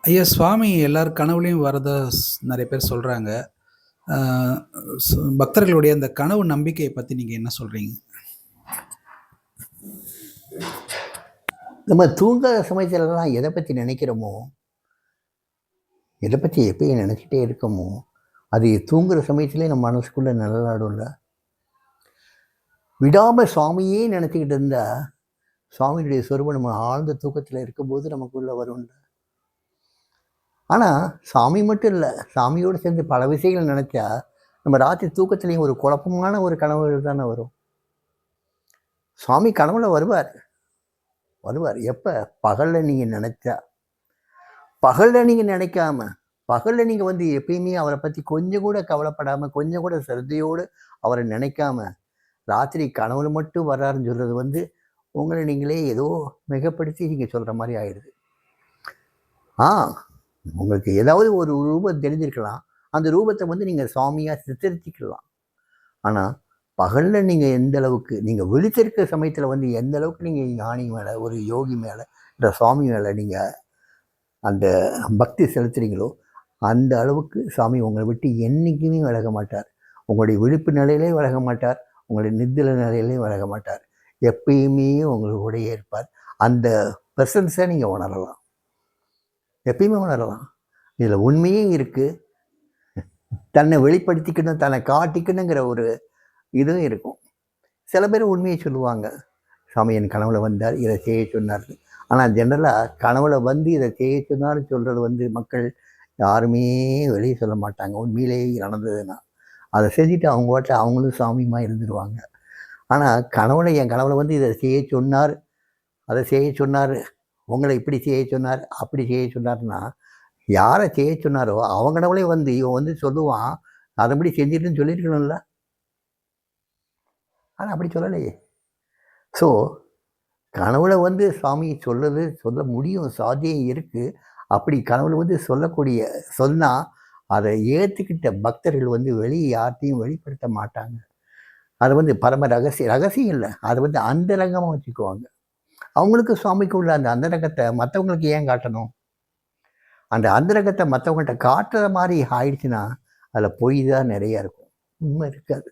ஐயா சுவாமி எல்லார் கனவுலயும் வரதா நெறைய பேர் சொல்றாங்க. ஆ பக்தர்களுடைய அந்த கனவு நம்பிக்கைய பத்தி நீங்க என்ன சொல்றீங்க? நம்ம தூங்குற சமயத்துலலாம் எதை பற்றி நினைக்கிறோமோ, எதை பற்றி எப்பயும் நினச்சிட்டே இருக்கோமோ, அது தூங்குற சமயத்திலே நம்ம மனசுக்குள்ளே நிழலாடும்ல. விடாமல் சுவாமியே நினச்சிக்கிட்டு இருந்தா, சுவாமியுடைய சொரூபம் நம்ம ஆழ்ந்த தூக்கத்தில் இருக்கும்போது நமக்குள்ளே வரும்ல. ஆனால் சாமி மட்டும் இல்லை, சாமியோடு சேர்ந்து பல விஷயங்கள் நினச்சா, நம்ம ராத்திரி தூக்கத்துலேயும் ஒரு குழப்பமான ஒரு கனவுகள் தானே வரும். சுவாமி கனவுல வருவார். எப்போ? பகலில் நீங்கள் நினச்சா. பகலில் நீங்கள் நினைக்காம, பகலில் நீங்கள் வந்து எப்பயுமே அவரை பற்றி கொஞ்சம் கூட கவலைப்படாமல், கொஞ்சம் கூட சிரத்தையோடு அவரை நினைக்காம, ராத்திரி கனவுல மட்டும் வர்றாருன்னு சொல்கிறது வந்து உங்களை நீங்களே ஏதோ மிகப்படுத்தி நீங்கள் சொல்கிற மாதிரி ஆயிடுது. உங்களுக்கு ஏதாவது ஒரு ரூபம் தெரிஞ்சிருக்கலாம். அந்த ரூபத்தை வந்து நீங்கள் சுவாமியாக சித்தரிச்சிக்கலாம். ஆனால் பகலில் நீங்கள் எந்த அளவுக்கு நீங்கள் விழித்திருக்கிற சமயத்தில் வந்து எந்த அளவுக்கு நீங்கள் ஞானி மேலே, ஒரு யோகி மேலே, இந்த சுவாமி மேலே நீங்கள் அந்த பக்தி செலுத்துறீங்களோ, அந்த அளவுக்கு சாமி உங்களை விட்டு என்றைக்குமே விலக மாட்டார். உங்களுடைய விழிப்பு நிலையிலே விலக மாட்டார். உங்களுடைய நித்தில நிலையிலே விலக மாட்டார். எப்பயுமே உங்களுடைய இருப்பார். அந்த ப்ரெசன்ஸை நீங்கள் உணரலாம். எப்பயுமே உணரலாம். இதில் உண்மையே இருக்குது. தன்னை வெளிப்படுத்திக்கணும், தன்னை காட்டிக்கணுங்கிற ஒரு இதுவும் இருக்கும். சில பேர் உண்மையை சொல்லுவாங்க. சாமி என் கனவுல வந்தார், இதை செய்ய சொன்னார். ஆனால் ஜென்ரலாக கனவுல வந்து இதை செய்ய சொன்னார்னு சொல்கிறது வந்து மக்கள் யாருமே வெளியே சொல்ல மாட்டாங்க. உண்மையிலேயே நடந்ததுன்னா அதை செஞ்சுட்டு அவங்க பாட்டில் அவங்களும் சாமியமாக இருந்துருவாங்க. ஆனால் கனவுல என் கனவுல வந்து இதை செய்ய சொன்னார், அதை செய்ய சொன்னார், உங்களை இப்படி செய்ய சொன்னார், அப்படி செய்ய சொன்னார்னா, யாரை செய்ய சொன்னாரோ அவங்க கனவுலே வந்து இவன் வந்து சொல்லுவான், அதன்படி செஞ்சுட்டுன்னு சொல்லியிருக்கணும்ல. ஆனால் அப்படி சொல்லலையே. ஸோ கனவுல வந்து சாமி சொல்ல முடியும், சாத்தியம் இருக்குது. அப்படி கனவுல வந்து சொன்னால் அதை ஏற்றுக்கிட்ட பக்தர்கள் வந்து வெளியே யார்த்தையும் வெளிப்படுத்த மாட்டாங்க. அதை வந்து பரம ரகசியம் இல்லை, அதை வந்து அந்தரங்கமாக வச்சுக்குவாங்க. அவங்களுக்கு சுவாமிக்கு உள்ள அந்த அந்தரங்கத்தை மற்றவங்களுக்கு ஏன் காட்டணும்? அந்த அந்தரங்கத்தை மற்றவங்கள்ட்ட காட்டுற மாதிரி ஆயிடுச்சுன்னா அதில் பொய் தான் நிறையா இருக்கும், உண்மை இருக்காது.